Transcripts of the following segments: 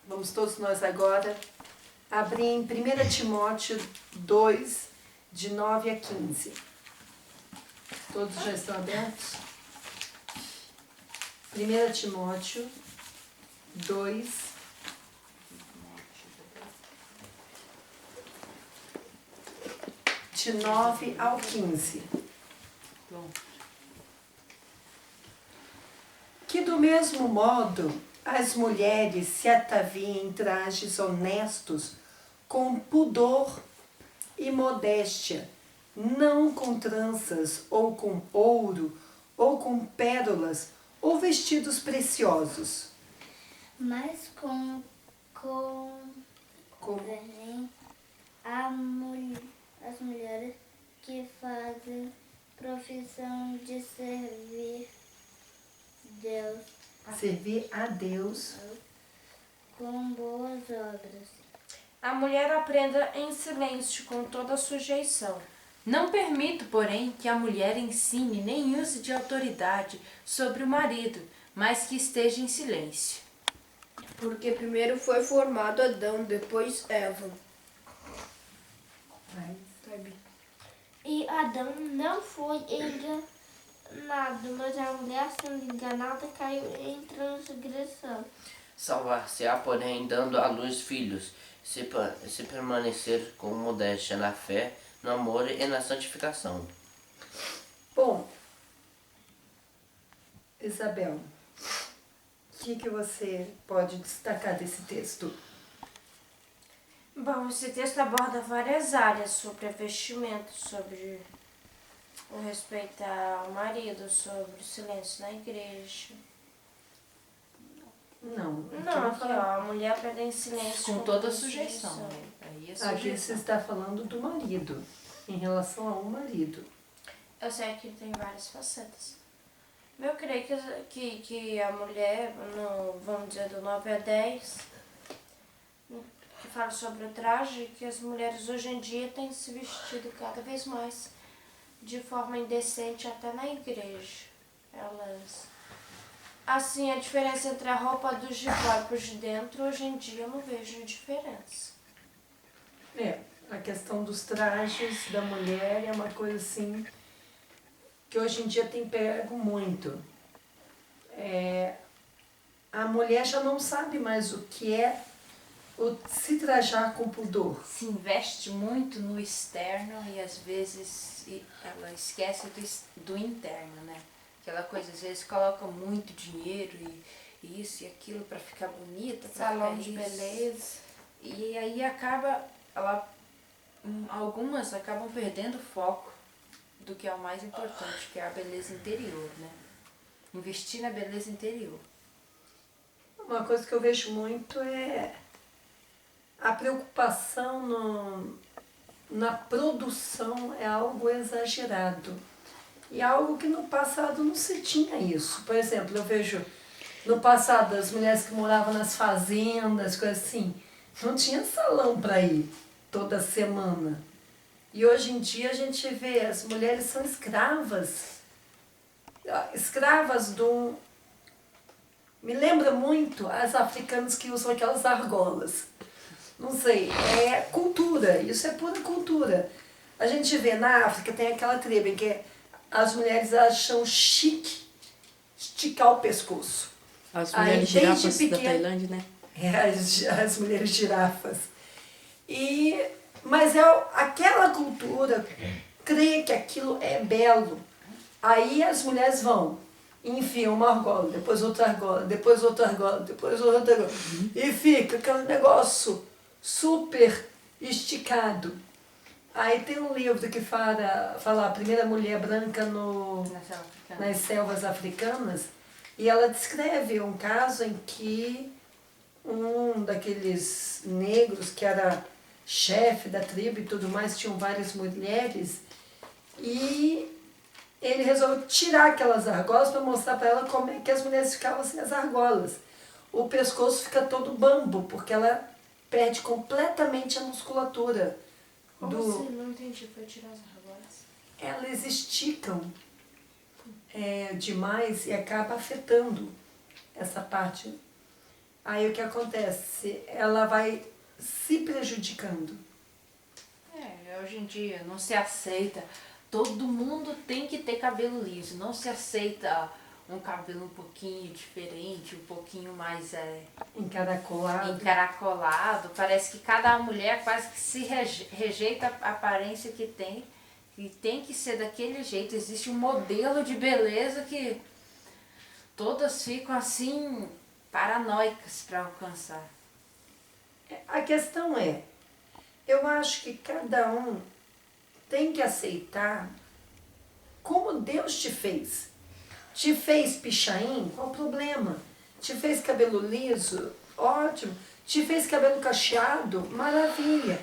vamos todos nós agora abrir em 1 Timóteo 2, de 9 a 15. Todos já estão abertos? 1 Timóteo 2, de 9 ao 15. Que do mesmo modo as mulheres se ataviem em trajes honestos, com pudor e modéstia, não com tranças, ou com ouro, ou com pérolas, ou vestidos preciosos. Mas convém as mulheres que fazem profissão de servir a Deus com boas obras. A mulher aprenda em silêncio, com toda sujeição. Não permito, porém, que a mulher ensine nem use de autoridade sobre o marido, mas que esteja em silêncio. Porque primeiro foi formado Adão, depois Eva. E Adão não foi enganado, mas a mulher, sendo enganada, caiu em transgressão. Salvar-se-á, porém, dando à luz filhos, se permanecer com modéstia na fé, no amor e na santificação. Bom, Isabel, o que você pode destacar desse texto? Bom, esse texto aborda várias áreas sobre a vestimenta, sobre o respeito ao marido, sobre o silêncio na igreja. Não, Aqui ó, a mulher aprende em silêncio. Com toda a sujeição. Né? Aí é aqui você está falando do marido, em relação ao marido. Eu sei que tem várias facetas. Eu creio que a mulher, vamos dizer, do 9 a 10, que fala sobre o traje, que as mulheres hoje em dia têm se vestido cada vez mais de forma indecente até na igreja. Elas... Assim, a diferença entre a roupa dos de fora e os de dentro, hoje em dia eu não vejo diferença. A questão dos trajes da mulher é uma coisa assim que hoje em dia tem pego muito. A mulher já não sabe mais o que é se trajar com pudor. Se investe muito no externo e às vezes ela esquece do interno, né? Aquela coisa, às vezes coloca muito dinheiro e isso e aquilo para ficar bonita, salão de beleza. E aí algumas acabam perdendo o foco do que é o mais importante, que é a beleza interior, né? Investir na beleza interior. Uma coisa que eu vejo muito é a preocupação na produção, é algo exagerado. E algo que no passado não se tinha isso. Por exemplo, eu vejo no passado as mulheres que moravam nas fazendas, coisas assim, não tinha salão para ir toda semana. E hoje em dia a gente vê, as mulheres são escravas me lembra muito as africanas que usam aquelas argolas. Não sei, é cultura, isso é pura cultura. A gente vê na África, tem aquela tribo em que as mulheres acham chique esticar o pescoço. As mulheres girafas da Tailândia, né? As mulheres girafas. Mas aquela cultura crê que aquilo é belo. Aí as mulheres vão, enfiam uma argola, depois outra argola, depois outra argola, depois outra argola. E fica aquele negócio super esticado. Aí tem um livro que fala a primeira mulher branca nas selvas africanas, e ela descreve um caso em que um daqueles negros que era chefe da tribo e tudo mais, tinham várias mulheres, e ele resolveu tirar aquelas argolas para mostrar para ela como é que as mulheres ficavam sem as argolas. O pescoço fica todo bambo, porque ela perde completamente a musculatura. Assim? Não entendi, foi tirar as argolas? Elas esticam demais e acaba afetando essa parte. Aí o que acontece? Ela vai se prejudicando. Hoje em dia não se aceita. Todo mundo tem que ter cabelo liso. Não se aceita um cabelo um pouquinho diferente, um pouquinho mais encaracolado. Parece que cada mulher quase que se rejeita a aparência que tem. E tem que ser daquele jeito. Existe um modelo de beleza que todas ficam assim paranoicas para alcançar. A questão é, eu acho que cada um tem que aceitar como Deus te fez. Te fez pichain? Qual o problema? Te fez cabelo liso? Ótimo. Te fez cabelo cacheado? Maravilha.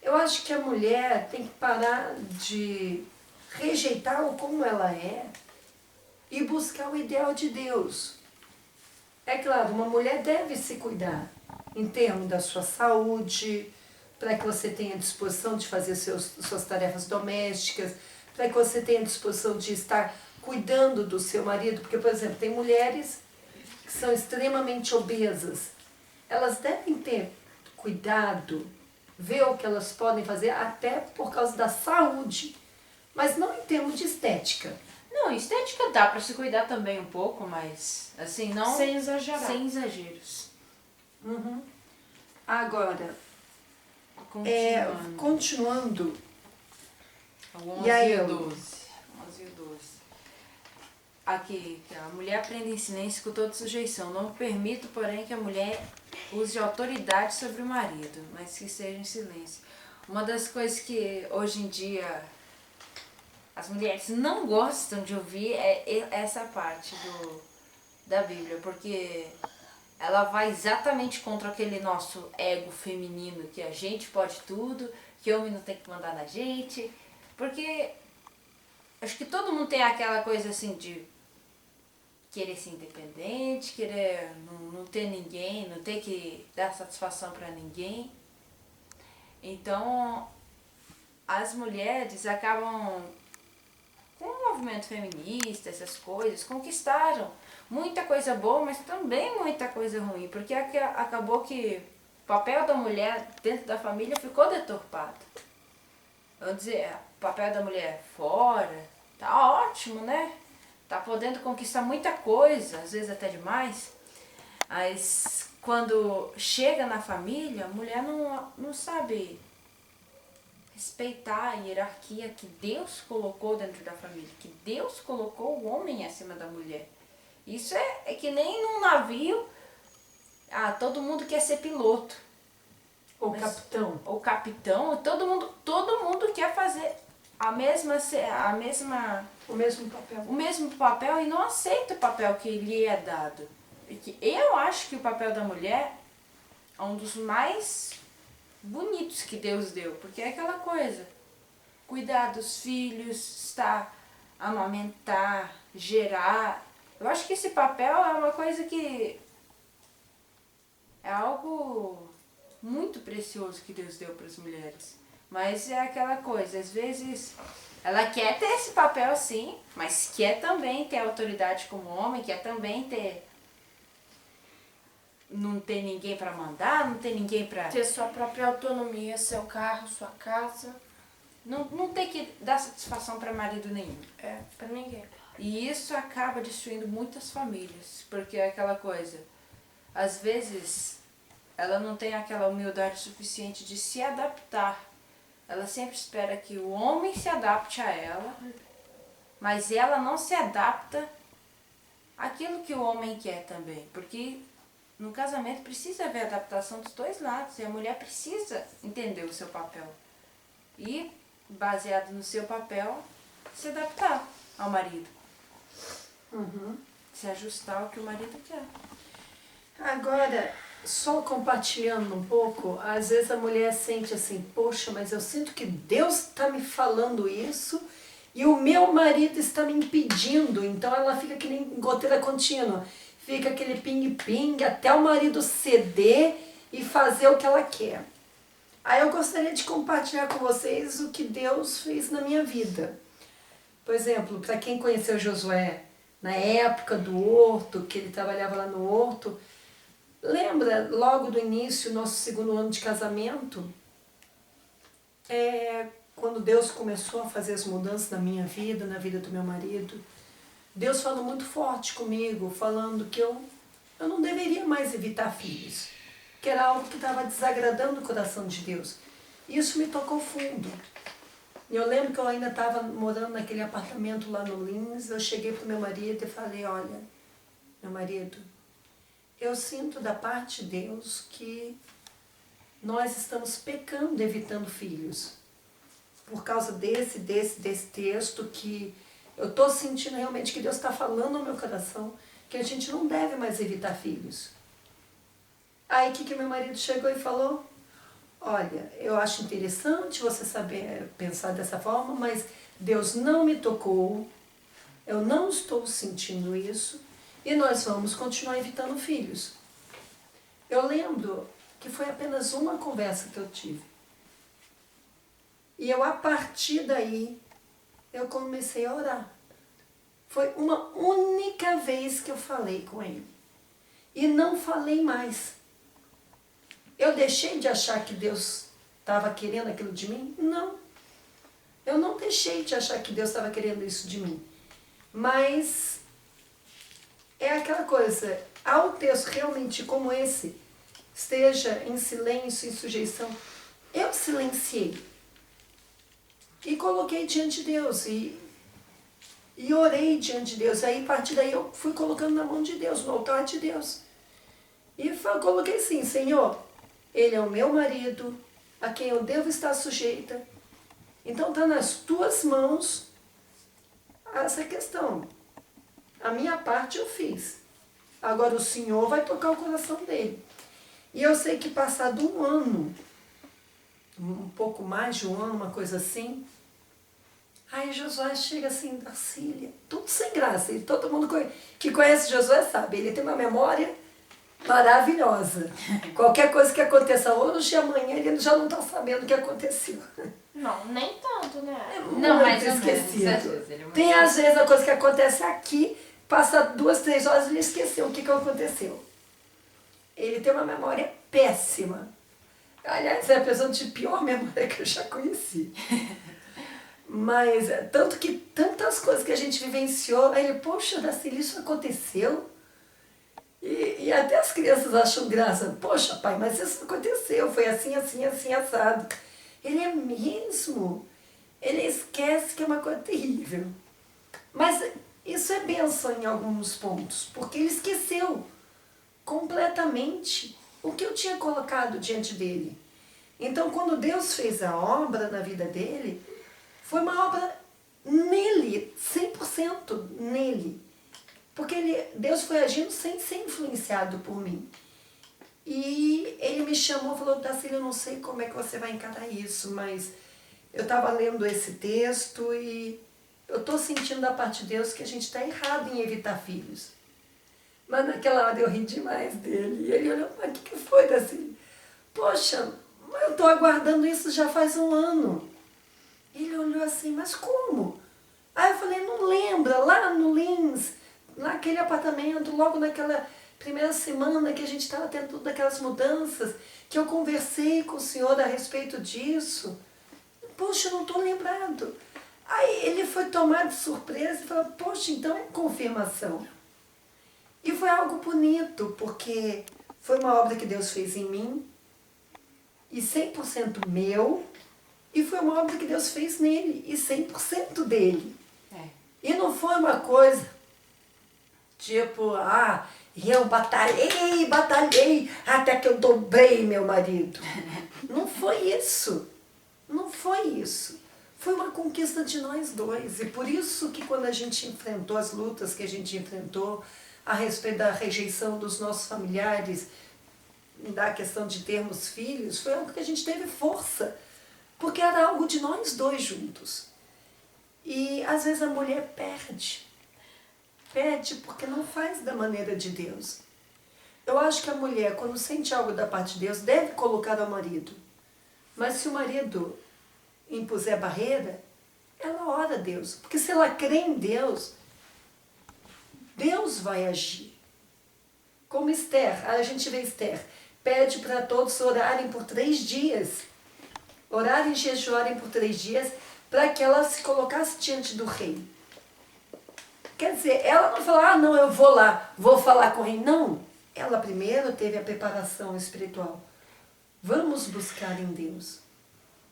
Eu acho que a mulher tem que parar de rejeitar o como ela é e buscar o ideal de Deus. É claro, uma mulher deve se cuidar em termos da sua saúde, para que você tenha disposição de fazer suas tarefas domésticas, para que você tenha disposição de estar cuidando do seu marido, porque, por exemplo, tem mulheres que são extremamente obesas. Elas devem ter cuidado, ver o que elas podem fazer, até por causa da saúde, mas não em termos de estética. Não, estética dá para se cuidar também um pouco, mas assim, não... Sem exagerar. Sem exageros. Uhum. Agora, Continuando. continuando, O 11 e aí, e o 12. 11 e o 12. Aqui, que a mulher aprende em silêncio com toda sujeição. Não permito, porém, que a mulher use autoridade sobre o marido, mas que seja em silêncio. Uma das coisas que hoje em dia as mulheres não gostam de ouvir é essa parte da Bíblia, porque ela vai exatamente contra aquele nosso ego feminino, que a gente pode tudo, que homem não tem que mandar na gente, porque acho que todo mundo tem aquela coisa assim de querer ser independente, querer não ter ninguém, não ter que dar satisfação para ninguém. Então, as mulheres acabam, com o movimento feminista, essas coisas, conquistaram muita coisa boa, mas também muita coisa ruim, porque acabou que o papel da mulher dentro da família ficou deturpado. Vamos dizer, o papel da mulher fora, tá ótimo, né? Tá podendo conquistar muita coisa, às vezes até demais, mas quando chega na família, a mulher não sabe respeitar a hierarquia que Deus colocou dentro da família, que Deus colocou o homem acima da mulher. Isso é que nem num navio, todo mundo quer ser piloto. ou capitão. Ou capitão, todo mundo quer fazer o mesmo papel e não aceita o papel que lhe é dado. Porque eu acho que o papel da mulher é um dos mais bonitos que Deus deu, porque é aquela coisa, cuidar dos filhos, amamentar, gerar. Eu acho que esse papel é uma coisa que é algo muito precioso que Deus deu para as mulheres. Mas é aquela coisa, às vezes ela quer ter esse papel sim, mas quer também ter autoridade como homem, quer também não ter ninguém para mandar, não ter ninguém para Ter sua própria autonomia, seu carro, sua casa. não ter que dar satisfação para marido nenhum. Pra ninguém. E isso acaba destruindo muitas famílias, porque é aquela coisa, às vezes ela não tem aquela humildade suficiente de se adaptar. Ela sempre espera que o homem se adapte a ela, mas ela não se adapta àquilo que o homem quer também, porque no casamento precisa haver adaptação dos dois lados, e a mulher precisa entender o seu papel. E, baseado no seu papel, se adaptar ao marido. Uhum. Se ajustar ao que o marido quer. Agora, só compartilhando um pouco, às vezes a mulher sente assim, poxa, mas eu sinto que Deus está me falando isso e o meu marido está me impedindo. Então ela fica que nem goteira contínua. Fica aquele ping-ping até o marido ceder e fazer o que ela quer. Aí eu gostaria de compartilhar com vocês o que Deus fez na minha vida. Por exemplo, para quem conheceu Josué na época do horto, que ele trabalhava lá no horto, lembra? lembra, logo do início, nosso segundo ano de casamento, quando Deus começou a fazer as mudanças na minha vida, na vida do meu marido, Deus falou muito forte comigo, falando que eu não deveria mais evitar filhos, que era algo que estava desagradando o coração de Deus. Isso me tocou fundo. E eu lembro que eu ainda estava morando naquele apartamento lá no Lins, eu cheguei para o meu marido e falei, olha, meu marido, eu sinto da parte de Deus que nós estamos pecando evitando filhos. Por causa desse texto que eu estou sentindo realmente que Deus está falando ao meu coração que a gente não deve mais evitar filhos. Aí o que meu marido chegou e falou? Olha, eu acho interessante você saber pensar dessa forma, mas Deus não me tocou, eu não estou sentindo isso e nós vamos continuar evitando filhos. Eu lembro que foi apenas uma conversa que eu tive. E eu, a partir daí, eu comecei a orar. Foi uma única vez que eu falei com ele. E não falei mais. Eu deixei de achar que Deus estava querendo aquilo de mim? Não. Eu não deixei de achar que Deus estava querendo isso de mim. Mas é aquela coisa, ao texto realmente como esse, esteja em silêncio, em sujeição, eu silenciei. E coloquei diante de Deus e orei diante de Deus. Aí, a partir daí, eu fui colocando na mão de Deus, no altar de Deus. E coloquei assim, Senhor, Ele é o meu marido, a quem eu devo estar sujeita. Então, está nas tuas mãos essa questão. A minha parte eu fiz. Agora, o Senhor vai tocar o coração dele. E eu sei que passado um ano, um pouco mais de um ano, uma coisa assim, aí Josué chega assim, Darcília, tudo sem graça. E todo mundo que conhece Josué sabe, ele tem uma memória maravilhosa. Qualquer coisa que aconteça hoje e amanhã, ele já não está sabendo o que aconteceu. Não, nem tanto, né? Não, mas eu esquecido. Tem às vezes a coisa que acontece aqui, passa 2, 3 horas e ele esqueceu o que aconteceu. Ele tem uma memória péssima. Aliás, é a pessoa de pior memória que eu já conheci. Mas, tanto que tantas coisas que a gente vivenciou, aí ele, poxa, Darcília, isso aconteceu? E até as crianças acham graça. Poxa, pai, mas isso aconteceu, foi assim, assim, assim, assado. Ele é mesmo. Ele esquece que é uma coisa terrível. Mas isso é bênção em alguns pontos, porque ele esqueceu completamente o que eu tinha colocado diante dele. Então, quando Deus fez a obra na vida dele, foi uma obra nele, 100% nele. Porque Deus foi agindo sem ser influenciado por mim. E ele me chamou e falou, Darcília, eu não sei como é que você vai encarar isso, mas eu estava lendo esse texto e eu estou sentindo da parte de Deus que a gente está errado em evitar filhos. Mas naquela hora eu ri demais dele. E ele olhou, mas o que foi, Darcília? Poxa, eu estou aguardando isso já faz um ano. Ele olhou assim, mas como? Aí eu falei, não lembra, lá no Lins, naquele apartamento, logo naquela primeira semana que a gente estava tendo todas aquelas mudanças, que eu conversei com o senhor a respeito disso. Poxa, eu não estou lembrado. Aí ele foi tomado de surpresa e falou, poxa, então é confirmação. E foi algo bonito, porque foi uma obra que Deus fez em mim, e 100% meu, e foi uma obra que Deus fez nele, e 100% dele. E não foi uma coisa, tipo, eu batalhei, até que eu dobrei meu marido. Não foi isso. Não foi isso. Foi uma conquista de nós dois. E por isso que quando a gente enfrentou as lutas que a gente enfrentou, a respeito da rejeição dos nossos familiares, da questão de termos filhos, foi algo que a gente teve força, porque era algo de nós dois juntos. E às vezes a mulher perde porque não faz da maneira de Deus. Eu acho que a mulher, quando sente algo da parte de Deus, deve colocar ao marido. Mas se o marido impuser barreira, ela ora a Deus, porque se ela crê em Deus, Deus vai agir. Como Esther, a gente vê Esther, pede para todos orarem por 3 dias. Orarem e jejuarem por 3 dias para que ela se colocasse diante do rei. Quer dizer, ela não falou, não, eu vou lá, vou falar com o rei. Não, ela primeiro teve a preparação espiritual. Vamos buscar em Deus.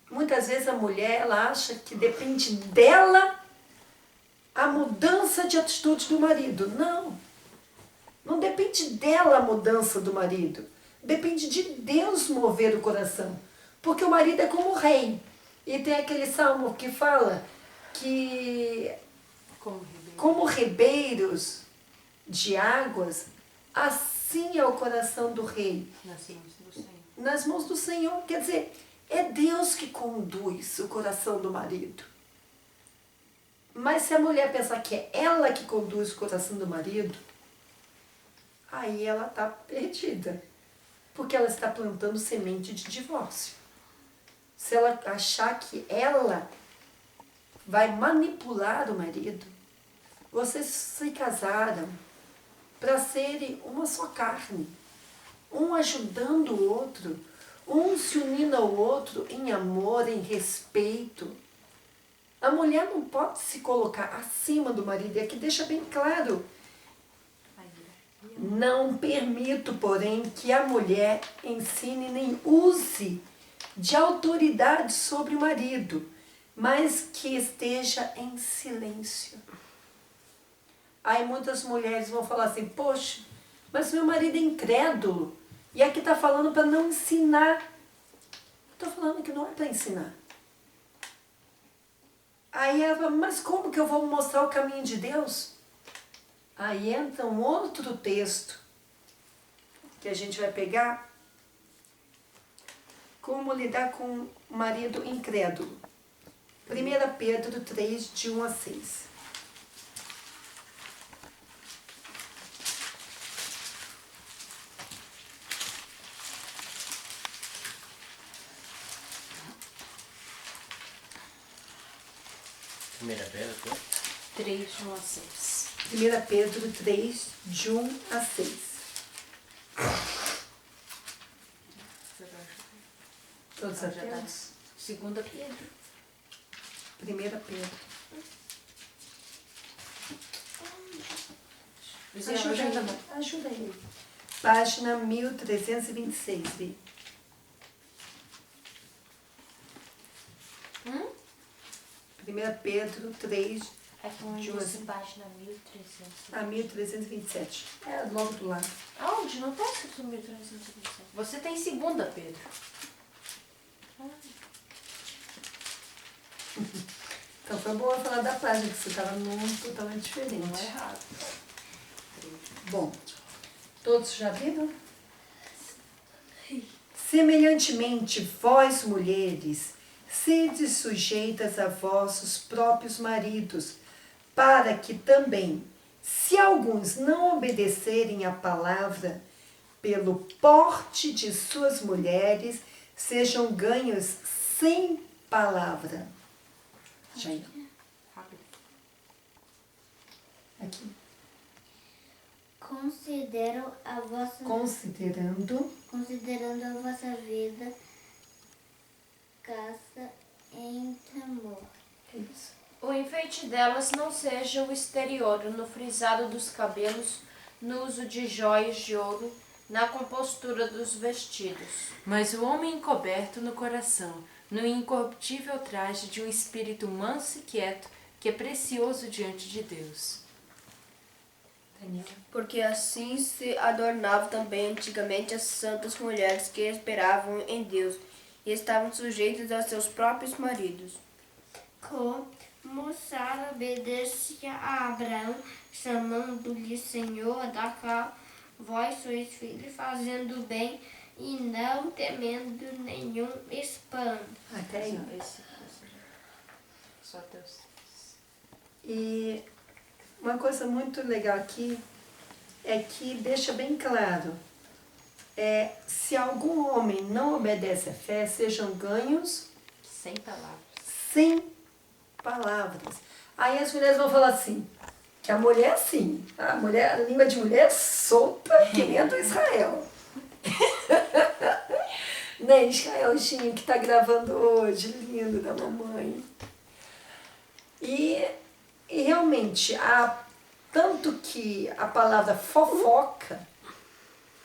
Muitas vezes a mulher, ela acha que depende dela a mudança de atitude do marido. Não, não depende dela a mudança do marido. Depende de Deus mover o coração. Porque o marido é como o rei. E tem aquele salmo que fala que como ribeiros de águas, assim é o coração do rei. Nas mãos do Senhor. Quer dizer, é Deus que conduz o coração do marido. Mas se a mulher pensar que é ela que conduz o coração do marido, aí ela está perdida. Porque ela está plantando semente de divórcio. Se ela achar que ela vai manipular o marido, vocês se casaram para serem uma só carne. Um ajudando o outro, um se unindo ao outro em amor, em respeito. A mulher não pode se colocar acima do marido, e aqui deixa bem claro. Não permito, porém, que a mulher ensine nem use de autoridade sobre o marido, mas que esteja em silêncio. Aí muitas mulheres vão falar assim, poxa, mas meu marido é incrédulo. E aqui está falando para não ensinar. Estou falando que não é para ensinar. Aí ela fala, mas como que eu vou mostrar o caminho de Deus? Aí entra um outro texto que a gente vai pegar. Como lidar com o marido incrédulo. 1 Pedro 3, de 1 a 6. Primeira Pedro, 3, de 1 a 6. 1 Pedro 3, de 1 a 6. Todos atentos? 2 Pedro. 1 Pedro. Ajuda aí. Página 1326, Vi. 1 Pedro 3, É como de disse página 1300. a 1327. É logo do lado. Aonde? Não está escrito 1327. Você tem 2 Pedro. Então foi bom eu falar da página, que você estava num totalmente diferente. Não é errado. Bom, todos já viram? Semelhantemente, vós, mulheres, sede sujeitas a vossos próprios maridos, para que também, se alguns não obedecerem à palavra, pelo porte de suas mulheres, sejam ganhos sem palavra. Jair. Aqui. Considerando a vossa vida, caça em temor. É isso. O enfeite delas não seja o exterior, no frisado dos cabelos, no uso de joias de ouro, na compostura dos vestidos. Mas o homem encoberto no coração, no incorruptível traje de um espírito manso e quieto, que é precioso diante de Deus. Daniel. Porque assim se adornavam também antigamente as santas mulheres que esperavam em Deus e estavam sujeitas a seus próprios maridos. Como Sara obedecia a Abraão, chamando-lhe Senhor, da qual vós sois filhos, fazendo bem e não temendo nenhum espanto. Até aí. Só Deus. E uma coisa muito legal aqui é que deixa bem claro, se algum homem não obedece à fé, sejam ganhos Sem palavras. sem palavras. Aí as mulheres vão falar assim, Que a mulher, sim, a língua de mulher é solta que nem a do Israel. Né, Israelzinho, que está gravando hoje, lindo, da mamãe. E realmente, tanto que a palavra fofoca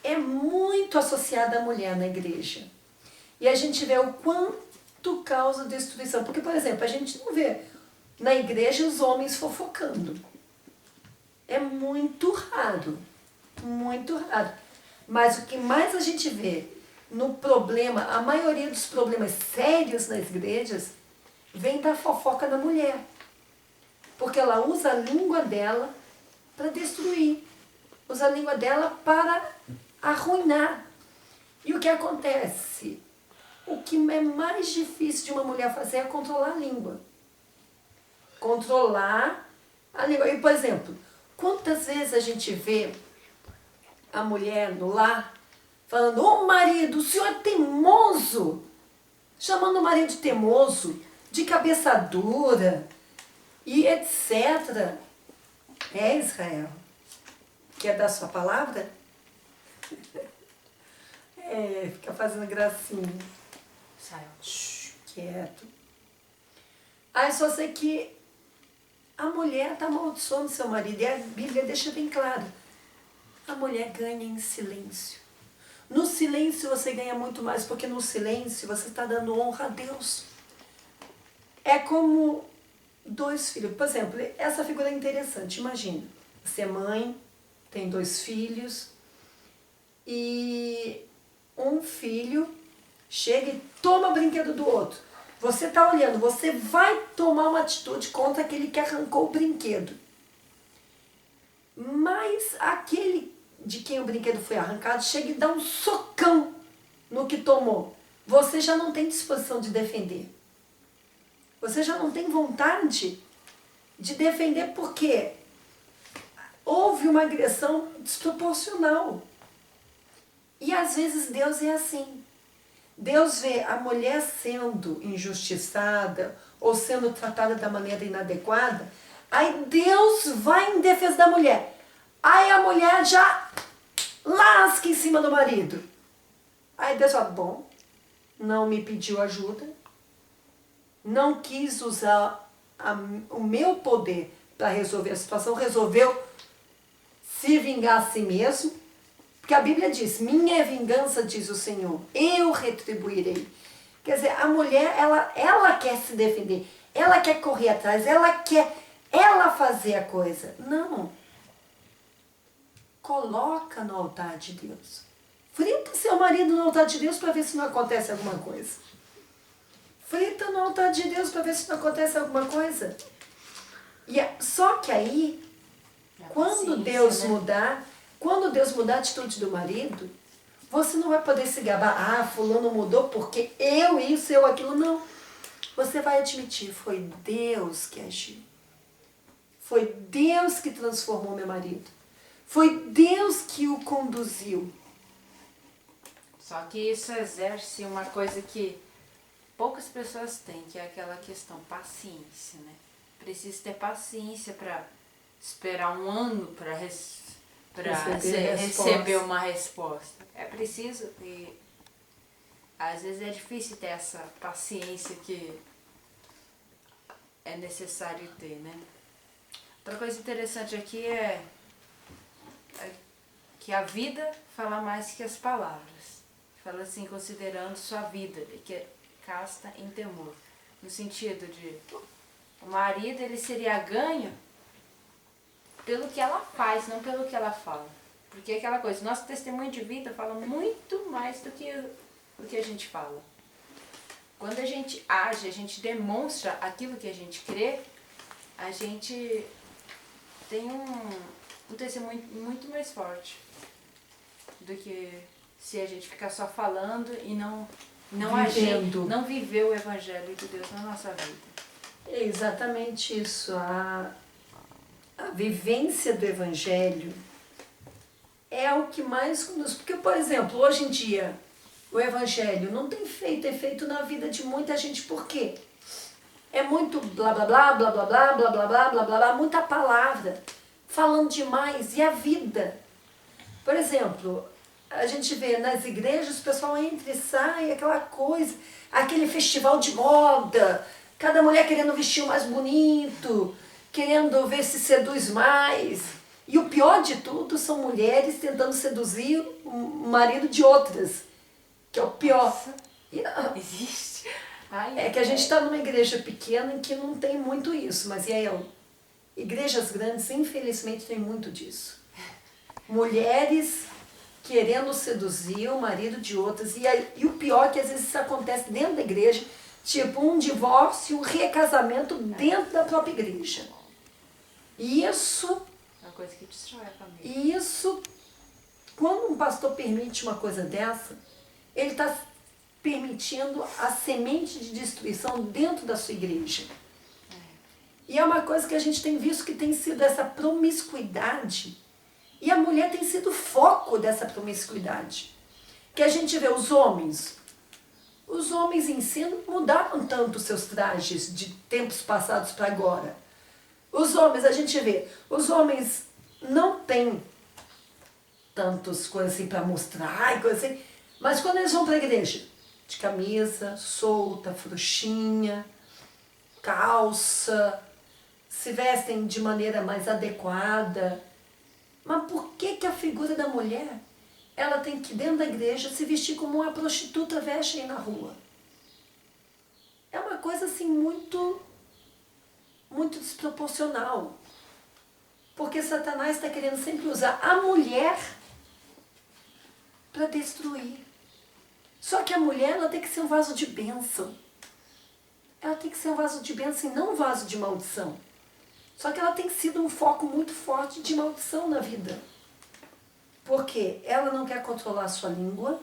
é muito associada à mulher na igreja. E a gente vê o quanto causa destruição. Porque, por exemplo, a gente não vê na igreja os homens fofocando. É muito raro. Muito raro. Mas o que mais a gente vê no problema, a maioria dos problemas sérios nas igrejas, vem da fofoca da mulher. Porque ela usa a língua dela para destruir. Usa a língua dela para arruinar. E o que acontece? O que é mais difícil de uma mulher fazer é controlar a língua. Controlar a língua. E, por exemplo, quantas vezes a gente vê a mulher no lar falando: ô marido, o senhor é teimoso. Chamando o marido de teimoso, de cabeça dura e etc. É, Israel? Quer dar sua palavra? Fica fazendo gracinha. Saiu. Quieto. Aí só sei que a mulher está amaldiçoando seu marido. E a Bíblia deixa bem claro. A mulher ganha em silêncio. No silêncio você ganha muito mais, porque no silêncio você está dando honra a Deus. É como 2 filhos. Por exemplo, essa figura é interessante. Imagina, você é mãe, tem 2 filhos, e um filho chega e toma o brinquedo do outro. Você está olhando, você vai tomar uma atitude contra aquele que arrancou o brinquedo. Mas aquele de quem o brinquedo foi arrancado chega e dá um socão no que tomou. Você já não tem disposição de defender. Você já não tem vontade de defender porque houve uma agressão desproporcional. E às vezes Deus é assim. Deus vê a mulher sendo injustiçada ou sendo tratada da maneira inadequada, aí Deus vai em defesa da mulher. Aí a mulher já lasca em cima do marido. Aí Deus fala: bom, não me pediu ajuda, não quis usar o meu poder para resolver a situação, resolveu se vingar a si mesmo, porque a Bíblia diz: minha é vingança, diz o Senhor, eu retribuirei. Quer dizer, a mulher, ela quer se defender, ela quer correr atrás, ela quer fazer a coisa. Não. Coloca no altar de Deus. Frita seu marido no altar de Deus para ver se não acontece alguma coisa. Frita no altar de Deus para ver se não acontece alguma coisa. Só que aí, quando Deus mudar a atitude do marido, você não vai poder se gabar: fulano mudou porque eu isso, eu aquilo. Não. Você vai admitir: foi Deus que agiu. Foi Deus que transformou meu marido. Foi Deus que o conduziu. Só que isso exerce uma coisa que poucas pessoas têm, que é aquela questão paciência, né? Precisa ter paciência para esperar 1 ano para receber uma resposta. É preciso, e às vezes é difícil ter essa paciência que é necessário ter, né? Outra coisa interessante aqui é que a vida fala mais que as palavras. Fala assim, considerando sua vida, que é casta em temor. No sentido de, o marido, ele seria ganho pelo que ela faz, não pelo que ela fala. Porque é aquela coisa, nosso testemunho de vida fala muito mais do que a gente fala. Quando a gente age, a gente demonstra aquilo que a gente crê, a gente tem um testemunho muito mais forte do que se a gente ficar só falando e não agir, não viver o Evangelho de Deus na nossa vida. É exatamente isso. A vivência do Evangelho é o que mais conduz. Porque, por exemplo, hoje em dia, o Evangelho não tem feito efeito na vida de muita gente. Por quê? É muito blá blá blá, blá blá blá, blá blá blá, blá blá blá, muita palavra. falando demais. E a vida? Por exemplo, a gente vê nas igrejas, o pessoal entra e sai, aquela coisa, aquele festival de moda, cada mulher querendo vestir o mais bonito, querendo ver se seduz mais. E o pior de tudo são mulheres tentando seduzir o marido de outras, que é o pior. Existe? Ai, É que a gente está numa igreja pequena em que não tem muito isso, mas e aí, igrejas grandes, infelizmente, tem muito disso. Mulheres querendo seduzir o marido de outras. E o pior é que às vezes isso acontece dentro da igreja, tipo um divórcio, um recasamento dentro da própria igreja. E isso, é uma coisa que destrói a família. quando um pastor permite uma coisa dessa, ele está permitindo a semente de destruição dentro da sua igreja. E é uma coisa que a gente tem visto que tem sido essa promiscuidade. E a mulher tem sido o foco dessa promiscuidade. Que a gente vê os homens em si não mudaram tanto os seus trajes de tempos passados para agora. Os homens, a gente vê, os homens não têm tantas coisas assim para mostrar, coisa assim, mas quando eles vão para a igreja, de camisa, solta, frouxinha, calça, se vestem de maneira mais adequada. Mas por que a figura da mulher, ela tem que, dentro da igreja, se vestir como uma prostituta veste aí na rua? É uma coisa assim muito desproporcional. Porque Satanás está querendo sempre usar a mulher para destruir. Só que a mulher, ela tem que ser um vaso de bênção. Ela tem que ser um vaso de bênção e não um vaso de maldição. Só que ela tem sido um foco muito forte de maldição na vida. Porque ela não quer controlar a sua língua,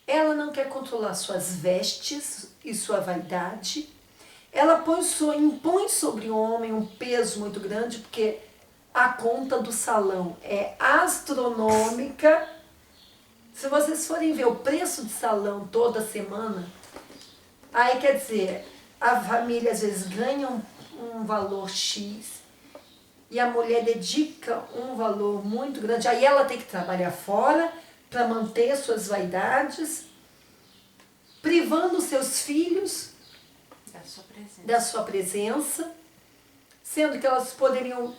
ela não quer controlar suas vestes e sua vaidade, ela impõe sobre o homem um peso muito grande, porque a conta do salão é astronômica. Se vocês forem ver o preço de salão toda semana, aí quer dizer, a família às vezes ganha um valor X e a mulher dedica um valor muito grande, aí ela tem que trabalhar fora para manter suas vaidades, privando seus filhos da sua presença, sendo que elas poderiam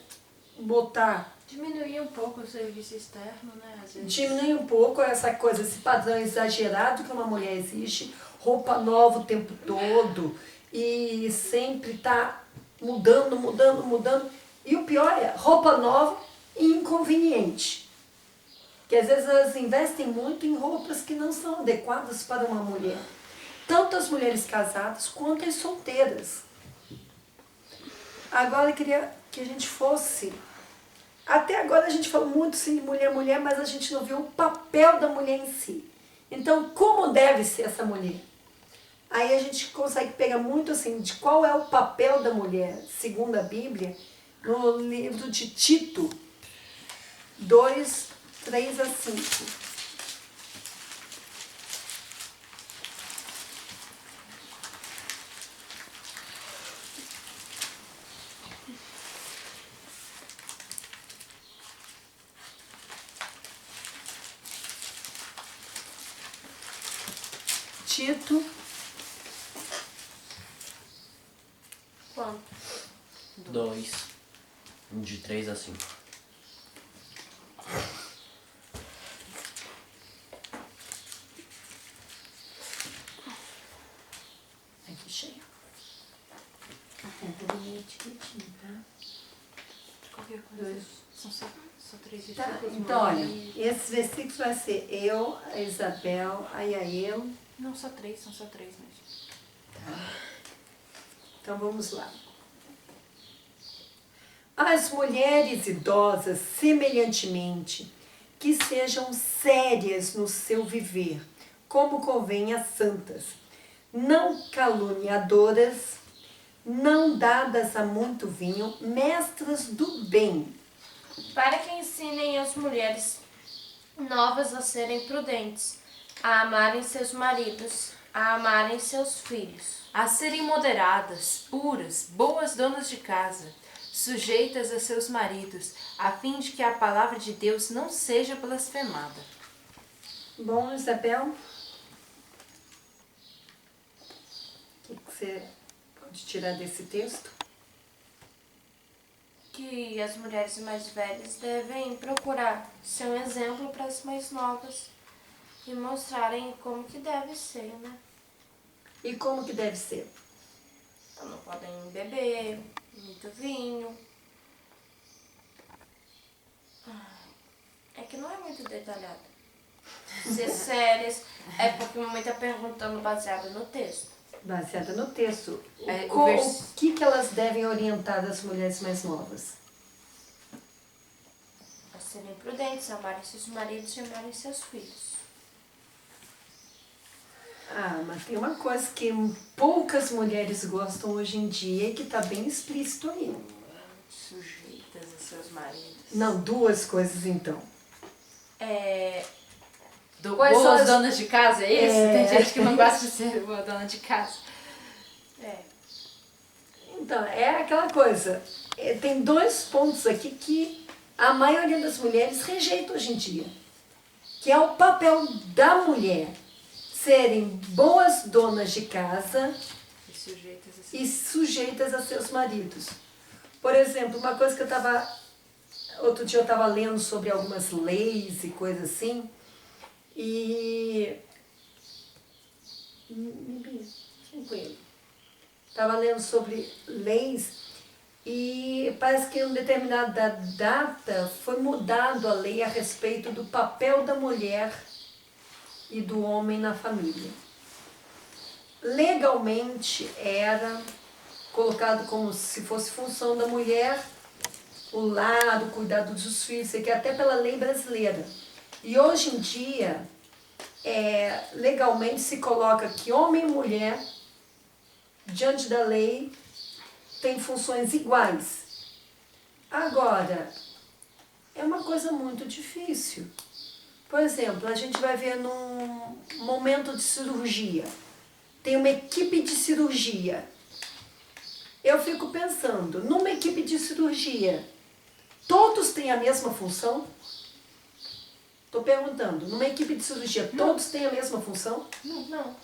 botar... Diminuir um pouco o serviço externo, né? Às vezes. Diminuir um pouco essa coisa, esse padrão exagerado que uma mulher exige, roupa nova o tempo todo e sempre tá mudando. E o pior é roupa nova e inconveniente. Que às vezes elas investem muito em roupas que não são adequadas para uma mulher. Tanto as mulheres casadas quanto as solteiras. Agora eu queria que a gente fosse... Até agora a gente falou muito sim de mulher, mas a gente não viu o papel da mulher em si. Então, como deve ser essa mulher? Aí a gente consegue pegar muito assim de qual é o papel da mulher, segundo a Bíblia, no livro de Tito 2, 3 a 5. Tito. Quanto? 2, de 3 a 5. Aqui cheio. Tá bem etiquetinho, tá? Qualquer coisa. São só 3 Tá, versículos. então, olha, esses versículos vai ser eu, a Isabel, a Yael. Não, são só 3 mesmo. Tá. Então vamos lá. As mulheres idosas, semelhantemente, que sejam sérias no seu viver, como convém às santas, não caluniadoras, não dadas a muito vinho, mestras do bem. Para que ensinem as mulheres novas a serem prudentes, a amarem seus maridos, a amarem seus filhos, A serem moderadas, puras, boas donas de casa, sujeitas a seus maridos, a fim de que a palavra de Deus não seja blasfemada. Bom, Isabel, o que você pode tirar desse texto? Que as mulheres mais velhas devem procurar ser um exemplo para as mais novas e mostrarem como que deve ser, né? E como que deve ser? Então, não podem beber muito vinho. É que não é muito detalhado. Ser sérias é porque a mamãe está perguntando baseado no texto. Baseada no texto. É, O que elas devem orientar as mulheres mais novas? A serem prudentes, amarem seus maridos e amarem seus filhos. Ah, mas tem uma coisa que poucas mulheres gostam hoje em dia e que está bem explícito aí. Sujeitas a seus maridos. Não, duas coisas então. Quais são as donas de casa, é isso? É. Tem gente que não gosta de ser uma dona de casa. Então, é aquela coisa. Tem dois pontos aqui que a maioria das mulheres rejeita hoje em dia. Que é o papel da mulher serem boas donas de casa e sujeitas a seus maridos. Por exemplo, uma coisa que outro dia eu estava lendo sobre algumas leis e coisas assim, e estava lendo sobre leis e parece que em uma determinada data foi mudado a lei a respeito do papel da mulher e do homem na família. Legalmente era colocado como se fosse função da mulher o lar, o cuidado dos filhos, que é até pela lei brasileira. E hoje em dia, legalmente se coloca que homem e mulher, diante da lei, têm funções iguais. Agora, é uma coisa muito difícil. Por exemplo, a gente vai ver num momento de cirurgia, tem uma equipe de cirurgia. Eu fico pensando, numa equipe de cirurgia, todos têm a mesma função? Estou perguntando, numa equipe de cirurgia, todos têm a mesma função? Não.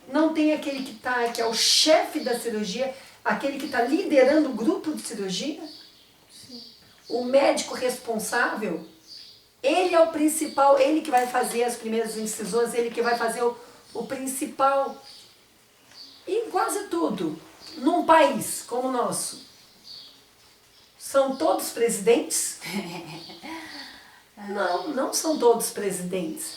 Não tem aquele que é o chefe da cirurgia, aquele que está liderando o grupo de cirurgia? Sim. O médico responsável? Ele é o principal, ele que vai fazer as primeiras incisões, ele que vai fazer o principal. Em quase tudo, num país como o nosso, são todos presidentes? Não são todos presidentes.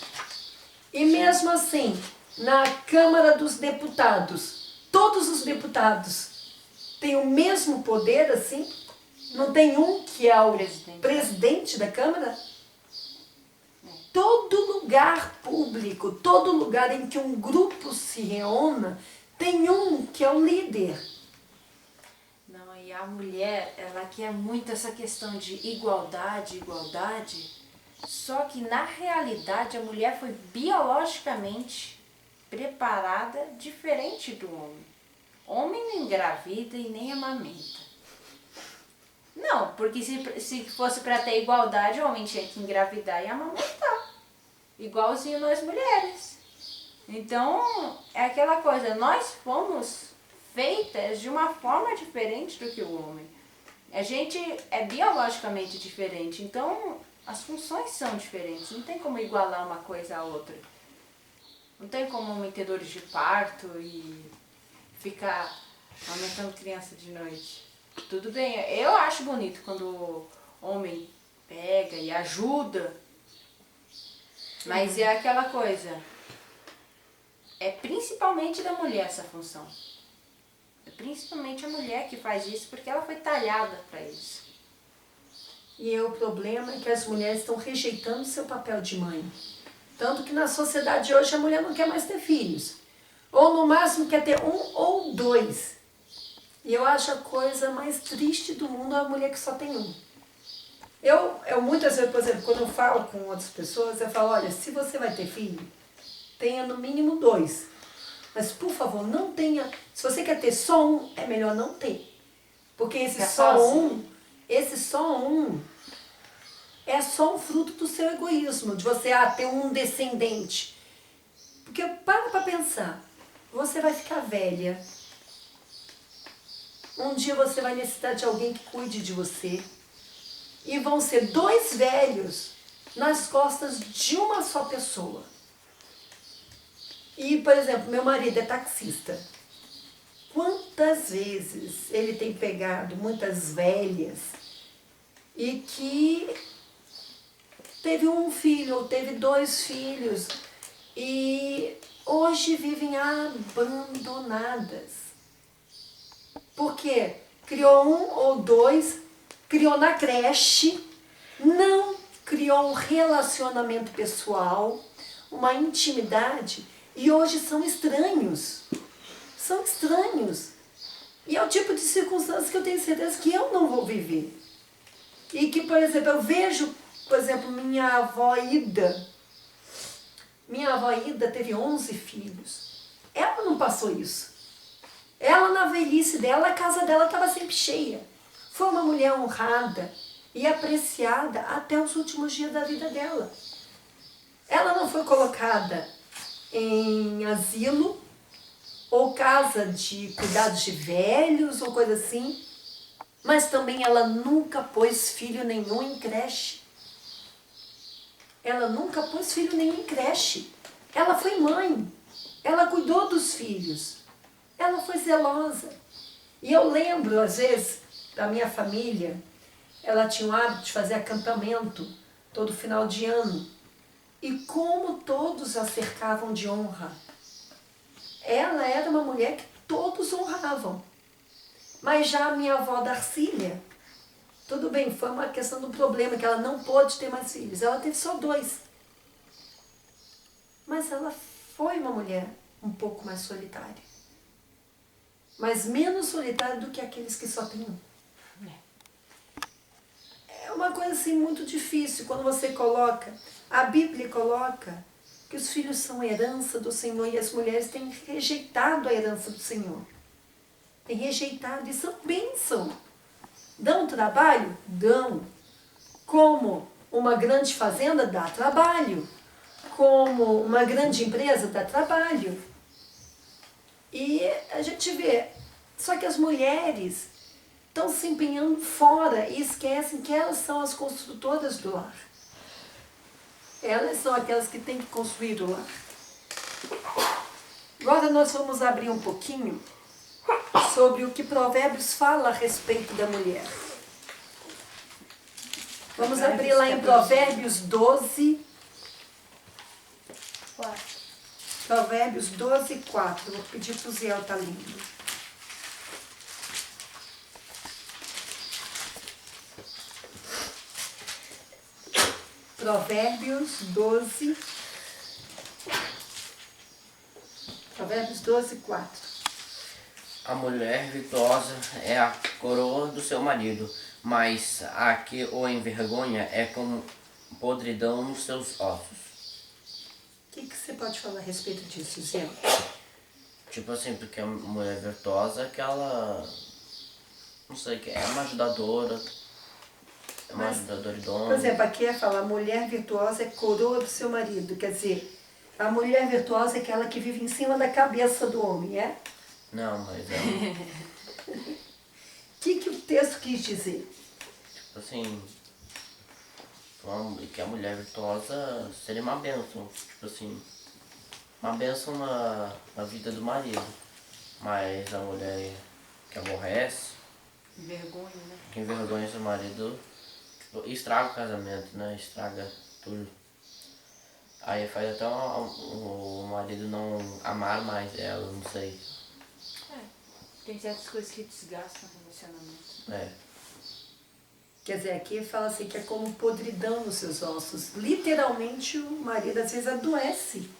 E mesmo assim, na Câmara dos Deputados, todos os deputados têm o mesmo poder assim? Não tem um que é o presidente da Câmara? Todo lugar público, todo lugar em que um grupo se reúna, tem um que é o líder. Não, e a mulher, ela quer muito essa questão de igualdade, só que na realidade a mulher foi biologicamente preparada diferente do homem. Homem não engravida e nem amamenta. Não, porque se fosse para ter igualdade, o homem tinha que engravidar e amamentar. Igualzinho nós mulheres. Então, é aquela coisa, nós fomos feitas de uma forma diferente do que o homem. A gente é biologicamente diferente, então as funções são diferentes. Não tem como igualar uma coisa à outra. Não tem como homem ter dores de parto e ficar amamentando criança de noite. Tudo bem, eu acho bonito quando o homem pega e ajuda, mas é aquela coisa, é principalmente da mulher essa função. É principalmente a mulher que faz isso porque ela foi talhada para isso. E o problema é que as mulheres estão rejeitando seu papel de mãe. Tanto que na sociedade hoje a mulher não quer mais ter filhos. Ou no máximo quer ter um ou dois. E eu acho a coisa mais triste do mundo a mulher que só tem um. Eu muitas vezes, por exemplo, quando eu falo com outras pessoas, eu falo, olha, se você vai ter filho, tenha no mínimo 2. Mas, por favor, não tenha... Se você quer ter só um, é melhor não ter. Porque esse É só sozinho. esse só um é só um fruto do seu egoísmo, de você ter um descendente. Porque para pensar, você vai ficar velha. Um dia você vai necessitar de alguém que cuide de você. E vão ser 2 velhos nas costas de uma só pessoa. E, por exemplo, meu marido é taxista. Quantas vezes ele tem pegado muitas velhas e que teve um filho ou teve 2 filhos e hoje vivem abandonadas. Por quê? Criou 1 ou 2, criou na creche, não criou um relacionamento pessoal, uma intimidade, e hoje são estranhos. São estranhos. E é o tipo de circunstância que eu tenho certeza que eu não vou viver. E que, por exemplo, eu vejo, por exemplo, minha avó Ida. Minha avó Ida teve 11 filhos. Ela não passou isso. Ela, na velhice dela, a casa dela estava sempre cheia. Foi uma mulher honrada e apreciada até os últimos dias da vida dela. Ela não foi colocada em asilo ou casa de cuidados de velhos ou coisa assim, mas também ela nunca pôs filho nenhum em creche. Ela nunca pôs filho nenhum em creche. Ela foi mãe. Ela cuidou dos filhos. Ela foi zelosa. E eu lembro, às vezes, da minha família, ela tinha o hábito de fazer acampamento todo final de ano. E como todos a cercavam de honra. Ela era uma mulher que todos honravam. Mas já a minha avó Darcília, tudo bem, foi uma questão do problema, que ela não pôde ter mais filhos. Ela teve só 2. Mas ela foi uma mulher um pouco mais solitária. Mas menos solitária do que aqueles que só têm 1. É uma coisa assim muito difícil quando você coloca, a Bíblia coloca que os filhos são herança do Senhor e as mulheres têm rejeitado a herança do Senhor. Têm rejeitado e são bênção. Dão trabalho? Dão. Como uma grande fazenda dá trabalho. Como uma grande empresa dá trabalho. E a gente vê, só que as mulheres estão se empenhando fora e esquecem que elas são as construtoras do lar. Elas são aquelas que têm que construir o lar. Agora nós vamos abrir um pouquinho sobre o que Provérbios fala a respeito da mulher. Vamos abrir lá em Provérbios 12. 4. Provérbios 12, 4. Vou pedir para o Zé estar lendo. Provérbios 12. Provérbios 12, 4. A mulher virtuosa é a coroa do seu marido, mas a que o envergonha é como podridão nos seus ossos. O que você pode falar a respeito disso, Zé? Tipo assim, porque a mulher virtuosa é aquela... Não sei, que é uma ajudadora. É uma ajudadora idônea. Por exemplo, aqui fala, a mulher virtuosa é coroa do seu marido. Quer dizer, a mulher virtuosa é aquela que vive em cima da cabeça do homem, é? Não, mas é... O que o texto quis dizer? Tipo assim... Que a mulher virtuosa seria uma bênção. Tipo assim... Uma bênção na vida do marido. Mas a mulher que aborrece... Vergonha, né? Que envergonha seu marido... Tipo, estraga o casamento, né? Estraga tudo. Aí faz até o marido não amar mais ela, não sei. Tem certas coisas que desgastam o relacionamento. É. Quer dizer, aqui fala assim que é como podridão nos seus ossos. Literalmente o marido às vezes adoece,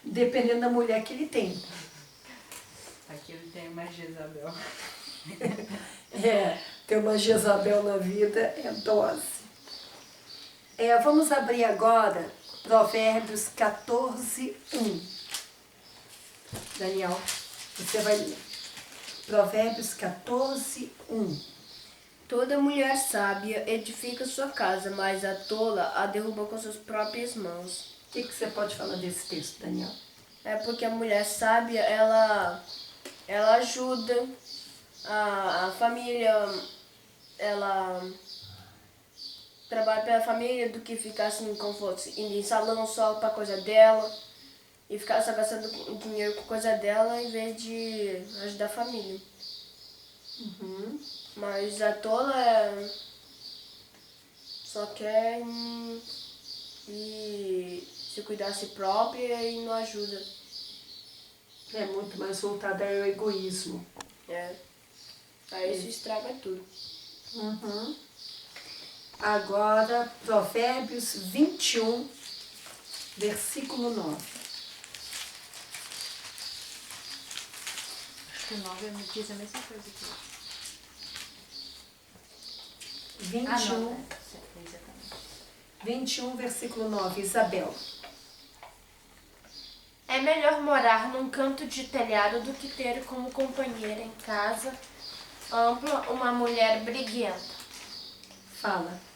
dependendo da mulher que ele tem. Aqui ele tem mais Jezabel. Ter uma Jezabel na vida é dose. Vamos abrir agora Provérbios 14, 1. Daniel, você vai ler. Provérbios 14, 1. Toda mulher sábia edifica sua casa, mas a tola a derruba com suas próprias mãos. O que você pode falar desse texto, Daniel? É porque a mulher sábia, ela ajuda a família, ela trabalha pela família do que ficar assim, como fosse indo em salão só pra coisa dela e ficar só gastando dinheiro com coisa dela em vez de ajudar a família. Mas a tola só quer e se cuidar a si própria e não ajuda. É muito mais voltada ao egoísmo. Aí isso estraga tudo. Agora, Provérbios 21, versículo 9. Acho que o 9 me diz a mesma coisa que eu. 21, não, né? Exatamente. 21, versículo 9. Isabel. É melhor morar num canto de telhado do que ter como companheira em casa ampla uma mulher briguenta. Fala.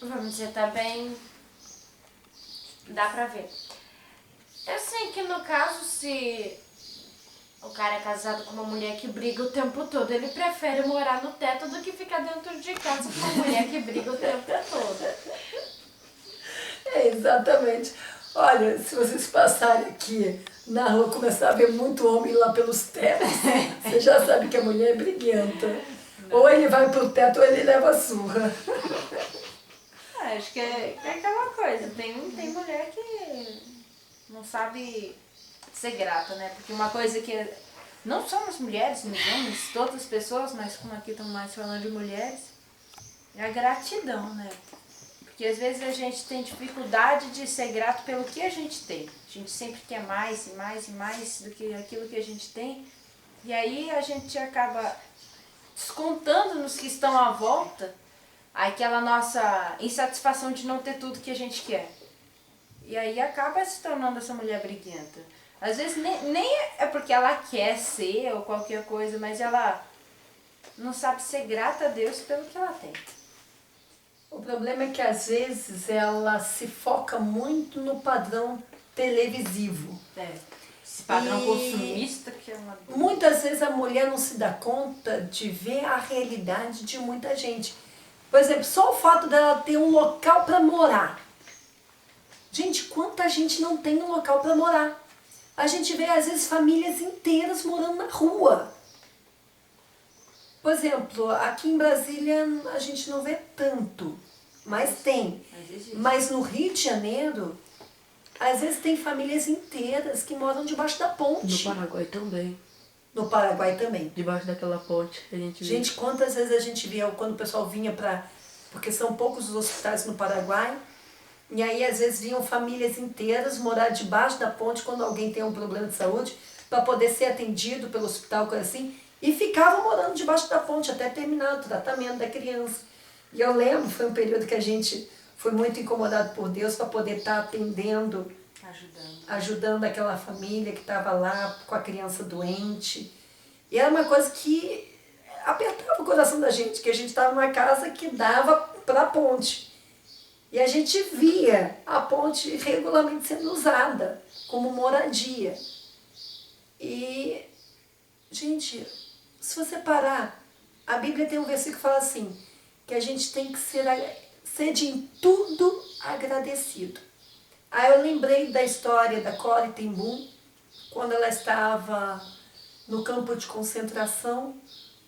Vamos dizer, tá bem... Dá pra ver. Eu sei que no caso, se o cara é casado com uma mulher que briga o tempo todo, ele prefere morar no teto do que ficar dentro de casa com uma mulher que briga o tempo todo. É, exatamente. Olha, se vocês passarem aqui na rua, começar a ver muito homem lá pelos tetos, você já sabe que a mulher é briguenta. Ou ele vai pro teto ou ele leva a surra. Acho que é aquela coisa, tem mulher que não sabe ser grata, né? Porque uma coisa que não só as mulheres, nos homens, todas as pessoas, mas como aqui estamos mais falando de mulheres, é a gratidão, né? Porque às vezes a gente tem dificuldade de ser grato pelo que a gente tem. A gente sempre quer mais e mais e mais do que aquilo que a gente tem. E aí a gente acaba descontando nos que estão à volta aquela nossa insatisfação de não ter tudo que a gente quer. E aí acaba se tornando essa mulher briguenta. Às vezes nem é porque ela quer ser ou qualquer coisa, mas ela não sabe ser grata a Deus pelo que ela tem. O problema é que às vezes ela se foca muito no padrão televisivo. Esse padrão consumista que é uma... Muitas vezes a mulher não se dá conta de ver a realidade de muita gente. Por exemplo, só o fato dela ter um local para morar. Gente, quanta gente não tem um local para morar? A gente vê às vezes famílias inteiras morando na rua. Por exemplo, aqui em Brasília a gente não vê tanto, mas tem. Mas no Rio de Janeiro, às vezes tem famílias inteiras que moram debaixo da ponte. No Paraguai também. No Paraguai também. Debaixo daquela ponte a gente vê. Gente, quantas vezes a gente via quando o pessoal vinha para... Porque são poucos os hospitais no Paraguai. E aí, às vezes, vinham famílias inteiras morar debaixo da ponte quando alguém tem um problema de saúde, para poder ser atendido pelo hospital, coisa assim. E ficavam morando debaixo da ponte até terminar o tratamento da criança. E eu lembro, foi um período que a gente foi muito incomodado por Deus para poder estar atendendo, ajudando aquela família que estava lá com a criança doente. E era uma coisa que apertava o coração da gente, que a gente estava numa casa que dava para a ponte. E a gente via a ponte regularmente sendo usada como moradia. E, gente, se você parar, a Bíblia tem um versículo que fala assim, que a gente tem que ser em tudo agradecido. Aí eu lembrei da história da Corrie ten Boom, quando ela estava no campo de concentração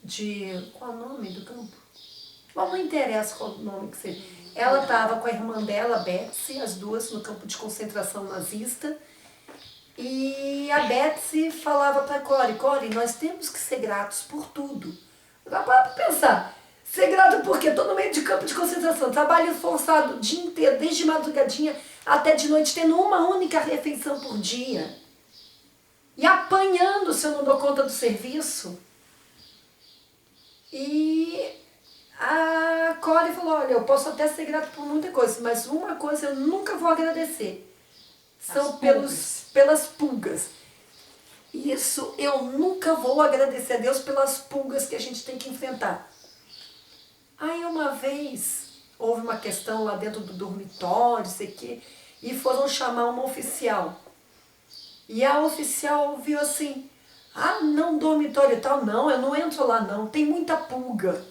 de... Qual é o nome do campo? Bom, não interessa qual o nome que seja. Ela estava com a irmã dela, Betsy, as duas no campo de concentração nazista. E a Betsy falava para Corrie, nós temos que ser gratos por tudo. Dá para pensar, ser grato porque estou no meio de campo de concentração, trabalho forçado o dia inteiro, desde madrugadinha até de noite, tendo uma única refeição por dia. E apanhando se eu não dou conta do serviço. E a Corrie falou, olha, eu posso até ser grato por muita coisa, mas uma coisa eu nunca vou agradecer. São pelas pulgas. Isso eu nunca vou agradecer a Deus pelas pulgas que a gente tem que enfrentar. Aí uma vez houve uma questão lá dentro do dormitório, sei que, e foram chamar uma oficial. E a oficial viu assim, ah, não, dormitório e tal, não, eu não entro lá não, tem muita pulga.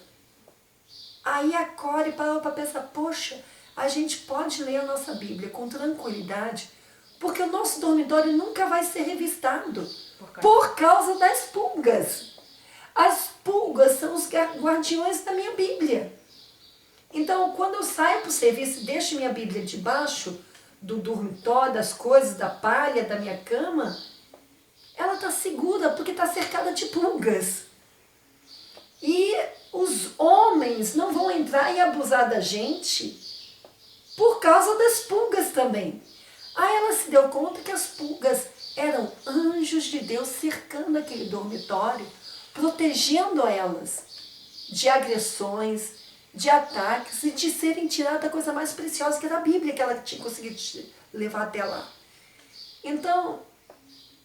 Aí a Core parou para pensar, poxa, a gente pode ler a nossa Bíblia com tranquilidade, porque o nosso dormitório nunca vai ser revistado por causa das pulgas. As pulgas são os guardiões da minha Bíblia. Então, quando eu saio para o serviço e deixo minha Bíblia debaixo do dormitório, das coisas, da palha, da minha cama, ela está segura porque está cercada de pulgas. E os homens não vão entrar e abusar da gente por causa das pulgas também. Aí ela se deu conta que as pulgas eram anjos de Deus cercando aquele dormitório, protegendo elas de agressões, de ataques e de serem tiradas da coisa mais preciosa que era a Bíblia, que ela tinha conseguido levar até lá. Então,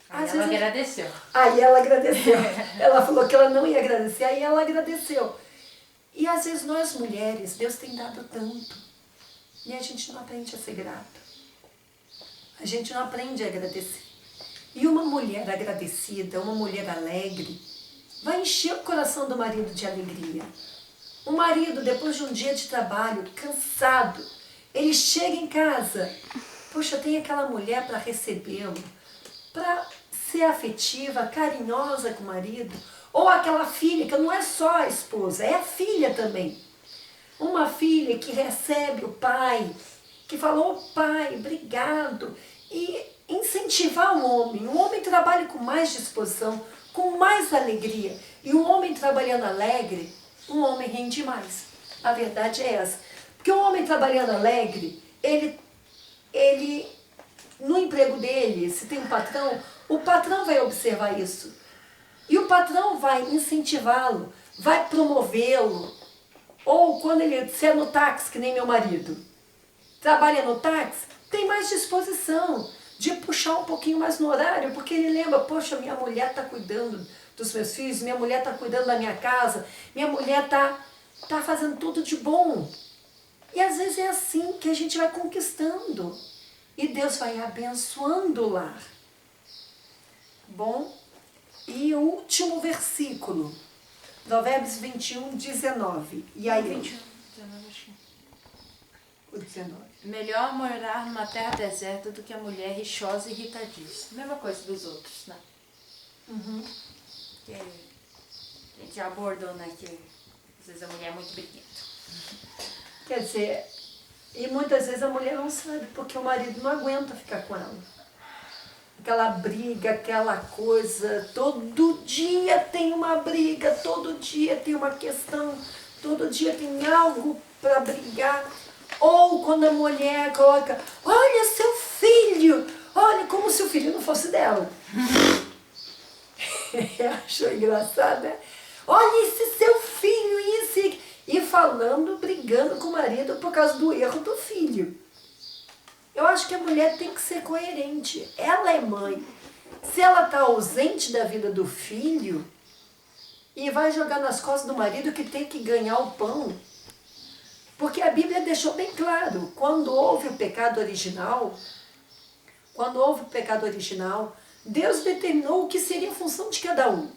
Aí ela agradeceu. Aí ela agradeceu. Ela falou que ela não ia agradecer, aí ela agradeceu. E às vezes nós mulheres, Deus tem dado tanto, e a gente não aprende a ser grata. A gente não aprende a agradecer. E uma mulher agradecida, uma mulher alegre, vai encher o coração do marido de alegria. O marido, depois de um dia de trabalho, cansado, ele chega em casa, poxa, tem aquela mulher para recebê-lo, para ser afetiva, carinhosa com o marido, ou aquela filha, que não é só a esposa, é a filha também. Uma filha que recebe o pai, que fala, ô pai, obrigado, e incentivar o homem trabalha com mais disposição, com mais alegria, e um homem trabalhando alegre, um homem rende mais. A verdade é essa. Porque um homem trabalhando alegre, ele no emprego dele, se tem um patrão, o patrão vai observar isso. E o patrão vai incentivá-lo, vai promovê-lo. Ou quando ele, se é no táxi, que nem meu marido, trabalha no táxi, tem mais disposição de puxar um pouquinho mais no horário, porque ele lembra, poxa, minha mulher está cuidando dos meus filhos, minha mulher está cuidando da minha casa, minha mulher tá fazendo tudo de bom. E às vezes é assim que a gente vai conquistando. E Deus vai abençoando o lar. Bom, e o último versículo, Provérbios 21, 19. E aí? 21, 19, acho que. O 19. Melhor morar numa terra deserta do que a mulher rixosa e irritadiça. Mesma coisa dos outros, né? Uhum. Que a gente já abordou, né? Que às vezes a mulher é muito briguenta. Quer dizer, e muitas vezes a mulher não sabe, porque o marido não aguenta ficar com ela. Aquela briga, aquela coisa, todo dia tem uma briga, todo dia tem uma questão, todo dia tem algo para brigar. Ou quando a mulher coloca, olha seu filho, olha, como se o filho não fosse dela. Achou engraçado, né? Olha esse seu filho, isso, e falando, brigando com o marido por causa do erro do filho. Eu acho que a mulher tem que ser coerente. Ela é mãe. Se ela está ausente da vida do filho e vai jogar nas costas do marido que tem que ganhar o pão, porque a Bíblia deixou bem claro, quando houve o pecado original, Deus determinou o que seria a função de cada um.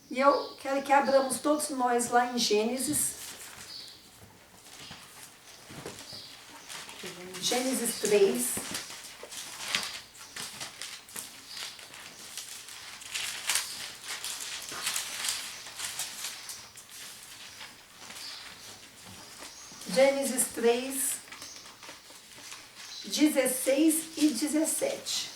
E eu quero que abramos todos nós lá em Gênesis 3. Gênesis 3, 16 e 17.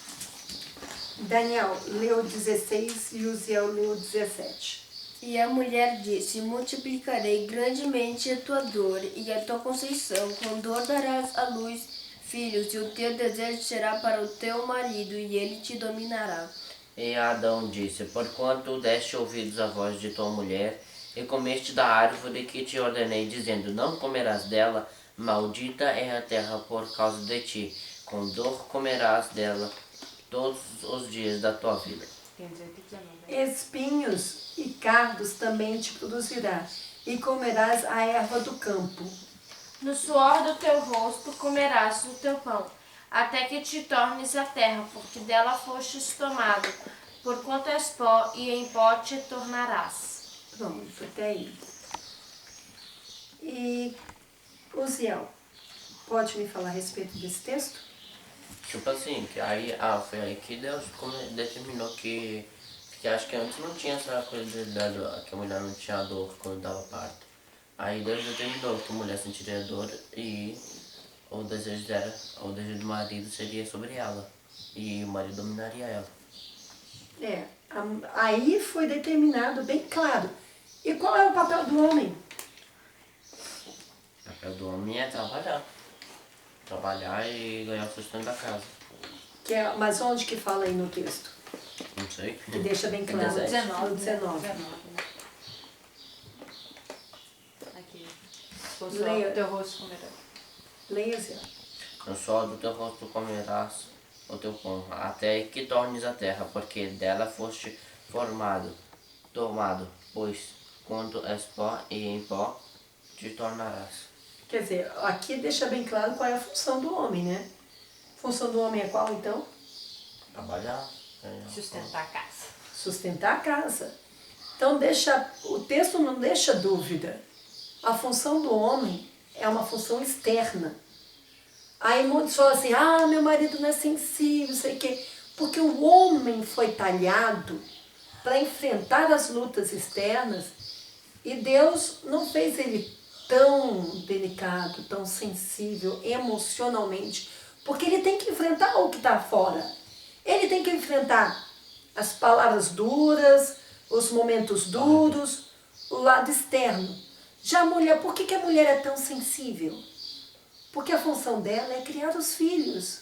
Daniel leu 16 e Uziel leu 17. E a mulher disse, multiplicarei grandemente a tua dor e a tua conceição. Com dor darás à luz filhos, e o teu desejo será para o teu marido, e ele te dominará. E Adão disse, porquanto deste ouvidos à voz de tua mulher, e comeste da árvore que te ordenei, dizendo, não comerás dela, maldita é a terra por causa de ti, com dor comerás dela todos os dias da tua vida. Tem 18:19. Espinhos e cardos também te produzirá, e comerás a erva do campo. No suor do teu rosto comerás o teu pão, até que te tornes a terra, porque dela fostes tomado. Porquanto és pó, e em pó te tornarás. Pronto, até aí. E, Uziel, pode me falar a respeito desse texto? Tipo assim, que aí, foi aí que Deus determinou que acho que antes não tinha essa coisa que a mulher não tinha dor quando dava parto. Aí Deus determinou que a mulher sentiria dor e o desejo do marido seria sobre ela. E o marido dominaria ela. Aí foi determinado bem claro. E qual é o papel do homem? O papel do homem é trabalhar. Trabalhar e ganhar o sustento da casa. Mas onde que fala aí no texto? Não sei. Que deixa bem claro. 19. No 19. Né? Aqui. O Leia. teu rosto comerá. Leia, Zé. No sol do teu rosto comerás o teu pão, até que tornes a terra, porque dela foste tomado, pois quando és pó e em pó te tornarás. Quer dizer, aqui deixa bem claro qual é a função do homem, né? A função do homem é qual, então? Trabalhar, ganhar Sustentar a casa. Sustentar a casa. Então, o texto não deixa dúvida. A função do homem é uma função externa. Aí muitos falam assim, meu marido não é sensível, sei o quê. Porque o homem foi talhado para enfrentar as lutas externas e Deus não fez ele tão delicado, tão sensível emocionalmente, porque ele tem que enfrentar o que está fora. Ele tem que enfrentar as palavras duras, os momentos duros, o lado externo. Já a mulher, por que a mulher é tão sensível? Porque a função dela é criar os filhos.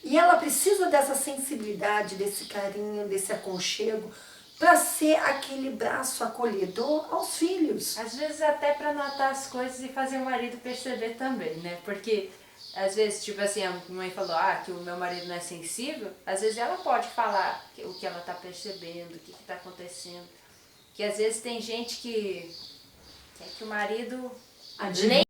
E ela precisa dessa sensibilidade, desse carinho, desse aconchego, para ser aquele braço acolhedor aos filhos. Às vezes até para notar as coisas e fazer o marido perceber também, né? Porque às vezes, tipo assim, a mãe falou que o meu marido não é sensível, às vezes ela pode falar o que ela tá percebendo, o que tá acontecendo. Que às vezes tem gente que quer que o marido Adivinha. nem